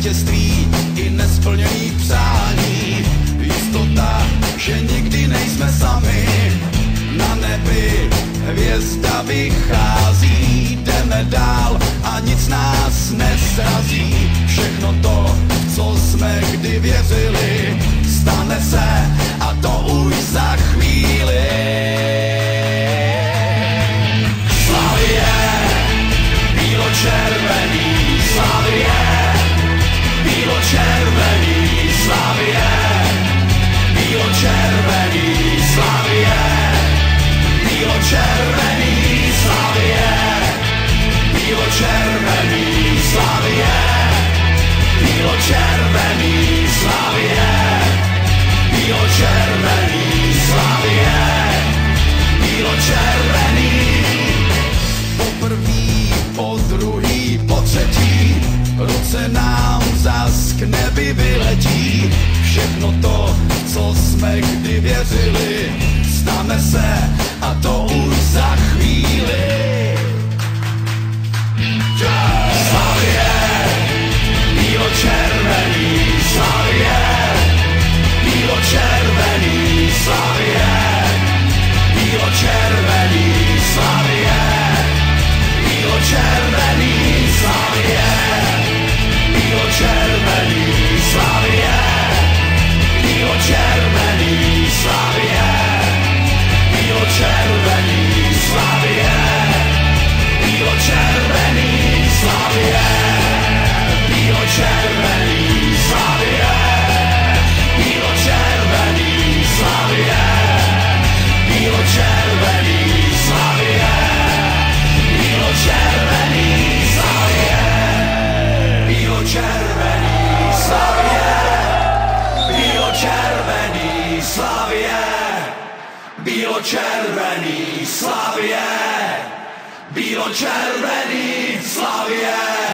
vítězství i nesplněný přání. Jistota, že nikdy nejsme sami. Na nebi hvězda vychází, jdeme dál a nic nás nesrazí. Všechno to, co jsme kdy věřili, stane se a to už za chvíli. Slavie, bílo-červený, Slavie, bílo-červený, Slavie, bílo-červený, Slavie, bílo-červený, Slavie, bílo-červený, Slavie, bílo-červený, Slavie, bílo-červený, Slavie, bílo-červený. Poprvý, po druhý, po třetí, ruce nám zas k nebi vyletí. Všechno to, co jsme kdy věřili, stane se a to už za chvíli. Slavie, bílo-červený, Slavie, bílo-červený, Slavie, bílo-červený, Slavie, bílo-červený, Slavie, bílo-červený, Slavie, bílo-červený, Slavie, bílo-červený, Slavie, bílo-červený, Slavie, bílo-červený, Slavie, bílo-červený, Slavie, bílo-červený, Slavie, bílo-červený, Slavie, bílo-červený, Slavie, bílo-červený, Slavie, bílo-červený, Slavie, bílo-červený, Slavie.